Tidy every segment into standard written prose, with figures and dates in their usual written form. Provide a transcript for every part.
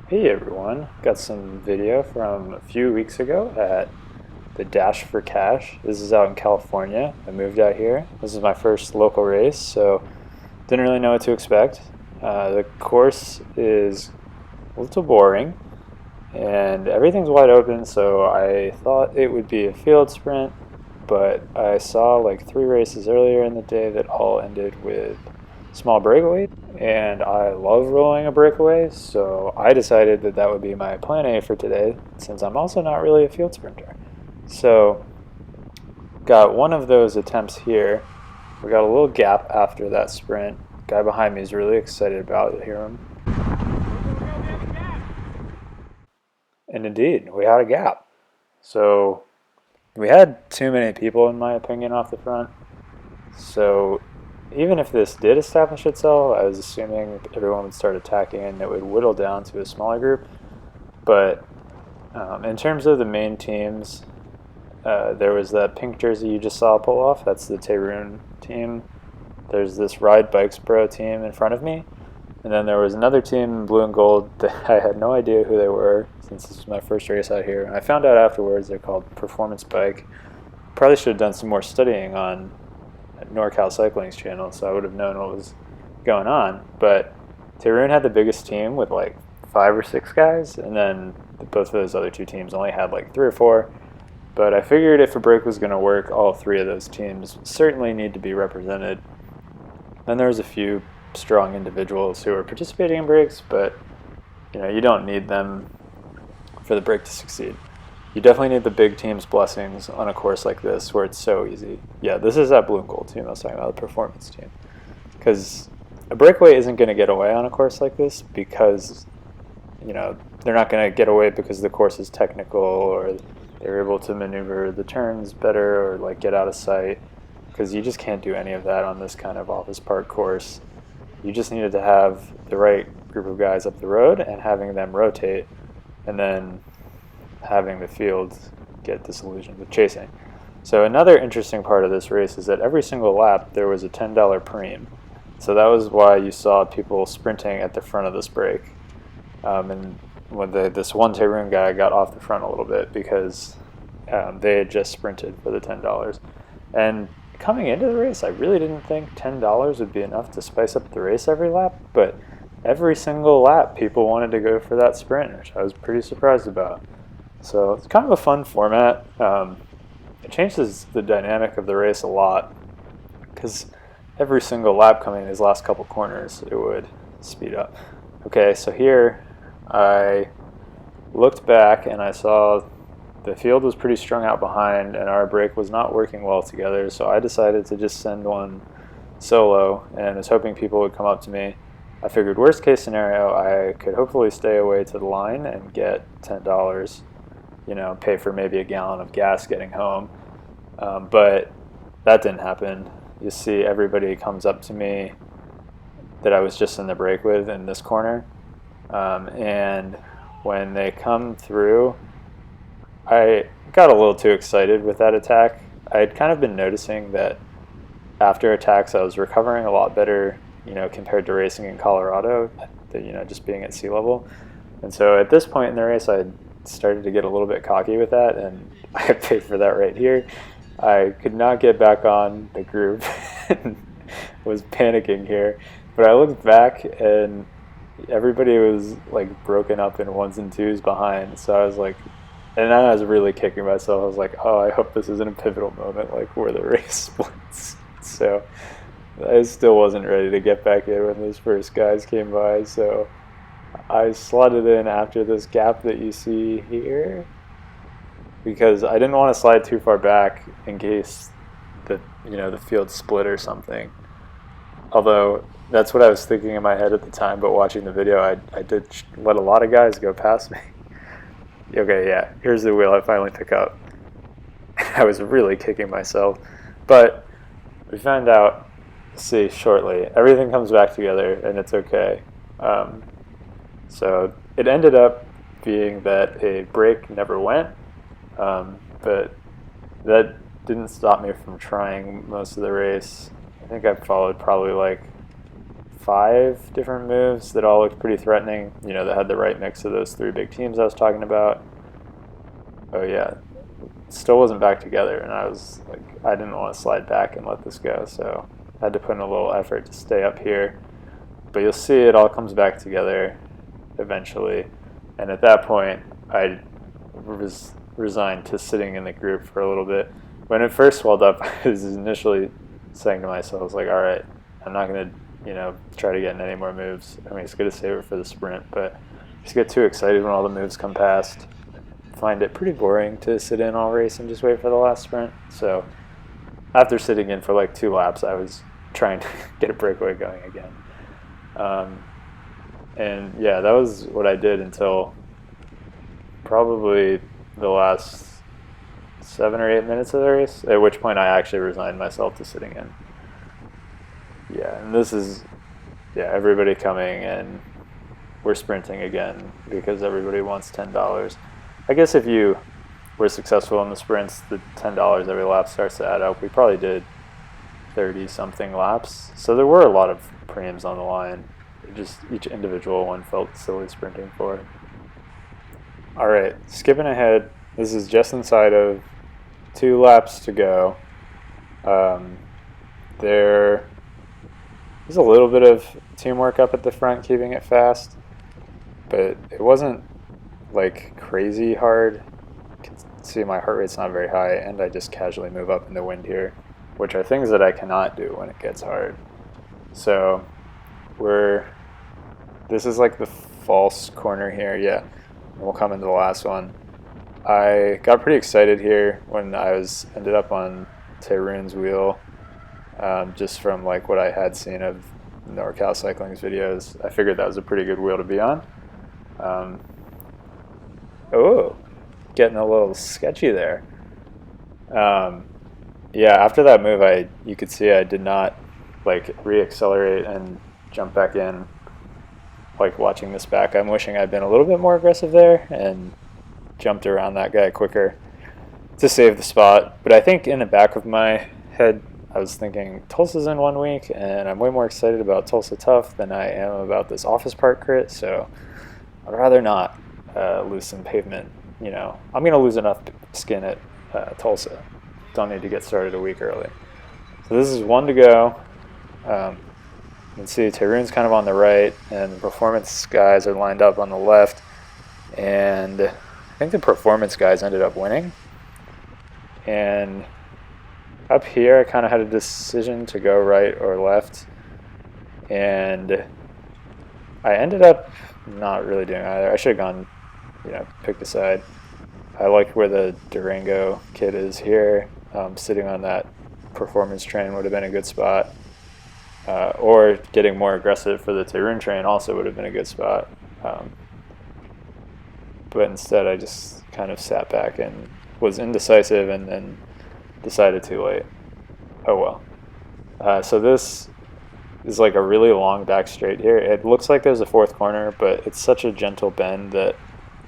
Hey everyone, got some video from a few weeks ago at the Dash for Cash. This is out in California. I moved out here. This is my first local race, so didn't really know what to expect. The course is a little boring and everything's wide open, so I thought it would be a field sprint, but I saw like three races earlier in the day that all ended with small breakaway, and I love rolling a breakaway, so I decided that that would be my plan A for today, since I'm also not really a field sprinter. So, got one of those attempts here. We got a little gap after that sprint. Guy behind me is really excited about it. Hear him? And indeed, we had a gap. So, we had too many people, in my opinion, off the front. So, even if this did establish itself, I was assuming everyone would start attacking and it would whittle down to a smaller group. But in terms of the main teams, there was that pink jersey you just saw pull off. That's the Tehroon team. There's this Ride Bikes Pro team in front of me. And then there was another team in blue and gold that I had no idea who they were since this was my first race out here. And I found out afterwards they're called Performance Bike. Probably should have done some more studying on NorCal Cycling's channel, so I would have known what was going on. But Tehroon had the biggest team with like 5 or 6 guys, and then both of those other two teams only had like 3 or 4. But I figured if a break was going to work, all three of those teams certainly need to be represented. Then there was a few strong individuals who were participating in breaks, but you don't need them for the break to succeed. You definitely need the big team's blessings on a course like this where it's so easy. Yeah, this is that blue and gold team I was talking about, the performance team. Because a breakaway isn't going to get away on a course like this because, they're not going to get away because the course is technical or they're able to maneuver the turns better or like get out of sight. Because you just can't do any of that on this kind of office park course. You just needed to have the right group of guys up the road and having them rotate, and then having the field get disillusioned with chasing. So another interesting part of this race is that every single lap there was a $10 premium. So that was why you saw people sprinting at the front of this break. And when this one Tehroon guy got off the front a little bit because they had just sprinted for the $10. And coming into the race, I really didn't think $10 would be enough to spice up the race every lap, but every single lap people wanted to go for that sprint, which I was pretty surprised about. So it's kind of a fun format. It changes the dynamic of the race a lot because every single lap coming in these last couple corners, it would speed up. Okay, so here I looked back and I saw the field was pretty strung out behind and our break was not working well together, so I decided to just send one solo and was hoping people would come up to me. I figured worst case scenario, I could hopefully stay away to the line and get $10, pay for maybe a gallon of gas getting home. But that didn't happen. You see everybody comes up to me that I was just in the break with in this corner. And when they come through, I got a little too excited with that attack. I had kind of been noticing that after attacks I was recovering a lot better, compared to racing in Colorado, just being at sea level. And so at this point in the race, I started to get a little bit cocky with that, and I paid for that right here. I could not get back on the group and was panicking here. But I looked back and everybody was like broken up in ones and twos behind. So I was like, and I was really kicking myself. I was like, oh, I hope this isn't a pivotal moment, like where the race splits. So I still wasn't ready to get back in when those first guys came by. So I slotted in after this gap that you see here because I didn't want to slide too far back in case the field split or something. Although that's what I was thinking in my head at the time, but watching the video, I did let a lot of guys go past me. Okay, yeah, here's the wheel I finally pick up. I was really kicking myself, but we found out, see shortly, everything comes back together and it's okay. So it ended up being that a break never went, but that didn't stop me from trying most of the race. I think I followed probably like 5 different moves that all looked pretty threatening, you know, that had the right mix of those 3 big teams I was talking about. Oh yeah, still wasn't back together, and I was like, I didn't want to slide back and let this go, so I had to put in a little effort to stay up here. But you'll see it all comes back together eventually, and at that point I was resigned to sitting in the group for a little bit. When it first swelled up, I was initially saying to myself, I was like, all right, I'm not going to, you know, try to get in any more moves. I mean, it's good to save it for the sprint, but just get too excited when all the moves come past. Find it pretty boring to sit in all race and just wait for the last sprint. So after sitting in for like 2 laps, I was trying to get a breakaway going again. And yeah, that was what I did until probably the last 7 or 8 minutes of the race, at which point I actually resigned myself to sitting in. Yeah, and this is, yeah, everybody coming, and we're sprinting again because everybody wants $10. I guess if you were successful in the sprints, the $10 every lap starts to add up. We probably did 30-something laps, so there were a lot of premiums on the line. Just each individual one felt silly sprinting for. All right, skipping ahead, this is just inside of 2 laps to go. There is a little bit of teamwork up at the front keeping it fast, but it wasn't like crazy hard. You can see my heart rate's not very high, and I just casually move up in the wind here, which are things that I cannot do when it gets hard. So this is like the false corner here, yeah. We'll come into the last one. I got pretty excited here when I ended up on Tyrrell's wheel, just from like what I had seen of NorCal Cycling's videos. I figured that was a pretty good wheel to be on. Oh, getting a little sketchy there. Yeah, after that move, you could see I did not like re-accelerate and jump back in. Like watching this back, I'm wishing I'd been a little bit more aggressive there and jumped around that guy quicker to save the spot. But I think in the back of my head, I was thinking Tulsa's in 1 week, and I'm way more excited about Tulsa Tough than I am about this Office Park crit, so I'd rather not lose some pavement. You know, I'm going to lose enough skin at Tulsa. Don't need to get started a week early. So this is 1 to go. You can see Tyrrell's kind of on the right, and the performance guys are lined up on the left. And I think the performance guys ended up winning. And up here, I kind of had a decision to go right or left. And I ended up not really doing either. I should have gone, you know, picked a side. I like where the Durango kid is here. Sitting on that performance train would have been a good spot. Or getting more aggressive for the Tyrrell train also would have been a good spot. But instead I just kind of sat back and was indecisive and then decided too late. Oh well. So this is like a really long back straight here. It looks like there's a 4th corner, but it's such a gentle bend that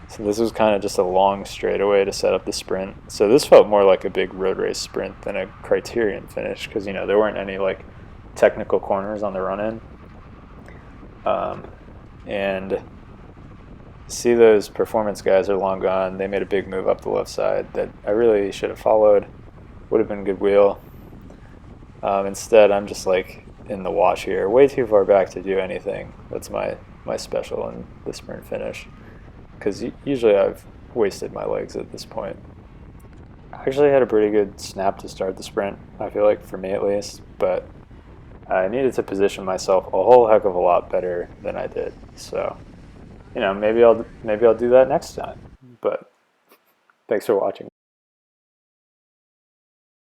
so this was kind of just a long straightaway to set up the sprint. So this felt more like a big road race sprint than a criterion finish because, you know, there weren't any like technical corners on the run-in. And see those performance guys are long gone. They made a big move up the left side that I really should have followed. Would have been a good wheel. Instead, I'm just like in the wash here, way too far back to do anything. That's my special in the sprint finish. Because usually I've wasted my legs at this point. I actually had a pretty good snap to start the sprint, I feel like, for me at least, but I needed to position myself a whole heck of a lot better than I did. So, you know, maybe I'll do that next time. But thanks for watching.